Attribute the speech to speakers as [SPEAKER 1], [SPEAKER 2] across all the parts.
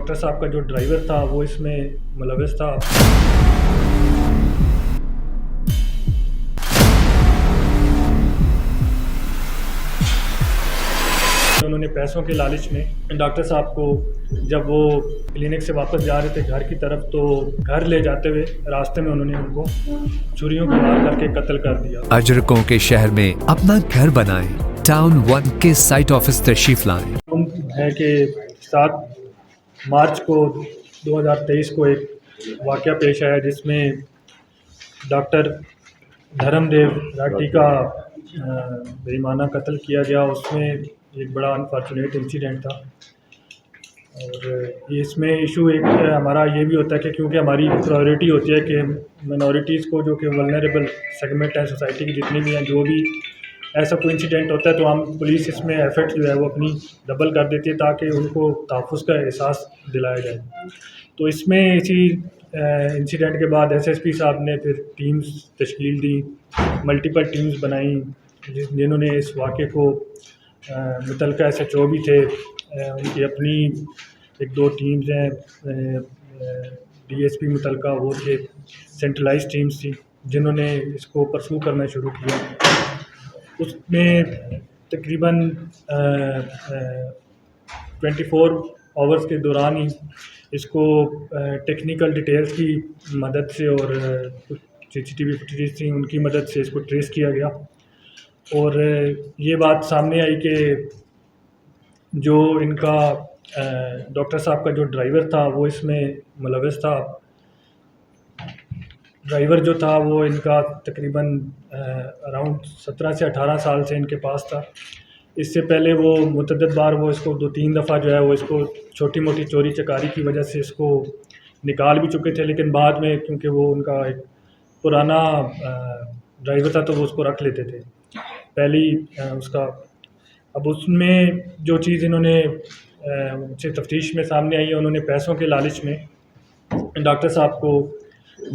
[SPEAKER 1] Doctor صاحب کا جو ڈرائیور تھا وہ اس میں ملوث تھا۔ انہوں نے پیسوں کے لالچ میں ڈاکٹر صاحب کو جب وہ کلینک سے واپس جا رہے تھے گھر کی طرف، تو گھر لے جاتے ہوئے راستے میں انہوں نے ان کو چھریوں کو وار کر کے قتل کر دیا۔
[SPEAKER 2] اجرکوں کے شہر میں اپنا گھر بنائیں، ٹاؤن 1 کے سائٹ آفس تشریف لائیں۔
[SPEAKER 1] ہے کہ 7 مارچ کو 2023 کو ایک واقعہ پیش آیا جس میں ڈاکٹر دھرم دیو راٹی کا بےایمانہ قتل کیا گیا۔ اس میں ایک بڑا انفارچونیٹ انسیڈنٹ تھا، اور اس میں ایشو ایک ہمارا یہ بھی ہوتا ہے کہ کیونکہ ہماری پرائیورٹی ہوتی ہے کہ منورٹیز کو جو کہ ولنریبل سیگمنٹ ہے سوسائٹی کی جتنی بھی ہیں، جو بھی ایسا کوئی انسیڈنٹ ہوتا ہے تو ہم پولیس اس میں ایفرٹ جو ہے وہ اپنی ڈبل کر دیتی ہے تاکہ ان کو تحفظ کا احساس دلایا جائے۔ تو اس میں اسی انسیڈنٹ کے بعد ایس ایس پی صاحب نے پھر ٹیمز تشکیل دی، ملٹیپل ٹیمز بنائیں جنہوں نے اس واقعے کو متعلقہ ایس ایچ او بھی تھے، ان کی اپنی 1-2 ٹیمز ہیں، ڈی ایس پی متعلقہ وہ تھے، سینٹرلائز ٹیمز تھی جنہوں نے اس کو پرسو کرنا شروع کیا۔ اس میں تقریباً 24 آورس کے دوران ہی اس کو ٹیکنیکل ڈیٹیلز کی مدد سے اور کچھ سی سی ٹی وی فوٹیج تھیں ان کی مدد سے اس کو ٹریس کیا گیا، اور یہ بات سامنے آئی کہ جو ان کا ڈاکٹر صاحب کا جو ڈرائیور تھا وہ اس میں ملوث تھا۔ ڈرائیور جو تھا وہ ان کا تقریباً اراؤنڈ 17 سے 18 سال سے ان کے پاس تھا۔ اس سے پہلے وہ متعدد بار وہ اس کو 2-3 دفعہ جو ہے وہ اس کو چھوٹی موٹی چوری چکاری کی وجہ سے اس کو نکال بھی چکے تھے، لیکن بعد میں کیونکہ وہ ان کا ایک پرانا ڈرائیور تھا تو وہ اس کو رکھ لیتے تھے پہلی اس کا۔ اب اس میں جو چیز انہوں نے سے تفتیش میں سامنے آئی ہے، انہوں نے پیسوں کے لالچ میں ڈاکٹر صاحب کو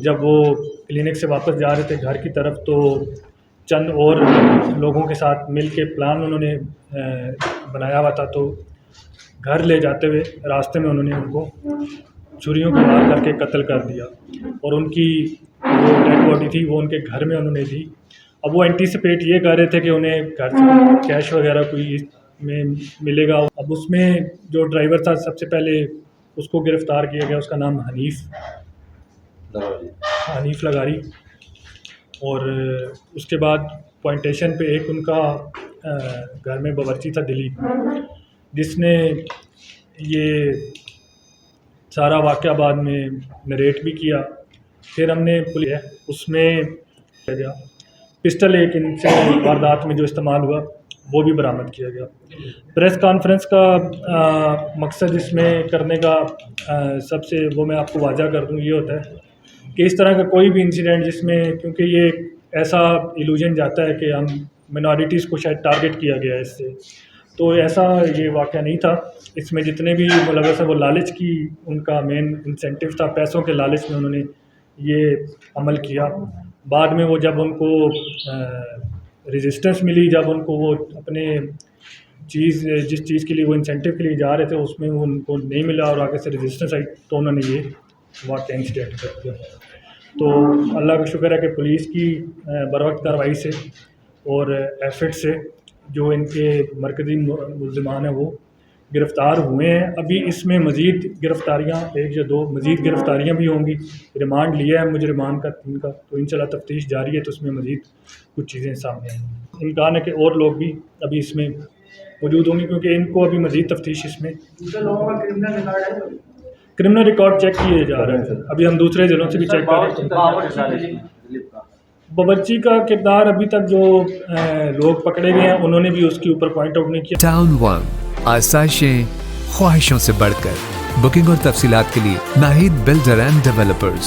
[SPEAKER 1] جب وہ کلینک سے واپس جا رہے تھے گھر کی طرف، تو چند اور لوگوں کے ساتھ مل کے پلان انہوں نے بنایا ہوا تھا، تو گھر لے جاتے ہوئے راستے میں انہوں نے ان کو چھریوں کو وار کر کے قتل کر دیا، اور ان کی جو ڈیڈ باڈی تھی وہ ان کے گھر میں انہوں نے دی۔ اب وہ اینٹیسپیٹ یہ کر رہے تھے کہ انہیں گھر سے کیش وغیرہ کوئی میں ملے گا۔ اب اس میں جو ڈرائیور تھا سب سے پہلے اس کو گرفتار کیا گیا، اس کا نام حنیف لغاری، اور اس کے بعد پوائنٹیشن پہ ایک ان کا گھر میں باورچی تھا دلیپ، جس نے یہ سارا واقعہ بعد میں نریٹ بھی کیا۔ پھر ہم نے اس میں گیا پسٹل ایک ان سے واردات میں جو استعمال ہوا وہ بھی برآمد کیا گیا۔ پریس کانفرنس کا مقصد اس میں کرنے کا سب سے وہ میں آپ کو واضح کر دوں یہ ہوتا ہے کہ اس طرح کا کوئی بھی انسیڈنٹ جس میں، کیونکہ یہ ایسا ایلوژن جاتا ہے کہ ہم منارٹیز کو شاید ٹارگٹ کیا گیا ہے اس سے، تو ایسا یہ واقعہ نہیں تھا۔ اس میں جتنے بھی ملوث ہیں وہ لالچ کی ان کا مین انسینٹیو تھا، پیسوں کے لالچ میں انہوں نے یہ عمل کیا۔ بعد میں وہ جب ان کو ریزسٹنس ملی، جب ان کو وہ اپنے جس چیز کے لیے وہ انسینٹیو کے لیے جا رہے تھے اس میں وہ ان کو نہیں ملا اور آگے سے ریزسٹنس آئی، تو انہوں نے یہ واقعہ انسیڈنٹ کر دیا۔ تو اللہ کا شکر ہے کہ پولیس کی بروقت کارروائی سے اور ایفرٹ سے جو ان کے مرکزی ملزمان ہیں وہ گرفتار ہوئے ہیں۔ ابھی اس میں مزید گرفتاریاں 1 یا 2 مزید گرفتاریاں بھی ہوں گی، ریمانڈ لیا ہے مجرمان کا 3 کا، تو انشاءاللہ تفتیش جاری ہے تو اس میں مزید کچھ چیزیں سامنے آئیں گی۔ امکان ہے کہ اور لوگ بھی ابھی اس میں موجود ہوں گے کیونکہ ان کو ابھی مزید تفتیش اس میں کرمنل ریکارڈ چیک کیے جا رہے ہیں۔ ابھی ہم دوسرے ضلعوں سے بھی چیک کر رہے ہیں۔ باورچی کا کردار ابھی تک جو لوگ پکڑے گئے ہیں انہوں نے بھی اس کے اوپر پوائنٹ آؤٹ نہیں کیا۔
[SPEAKER 2] ٹاؤن 1 آسائشیں خواہشوں سے بڑھ کر، بکنگ اور تفصیلات کے لیے ناہید بلڈر اینڈ ڈیولپرز۔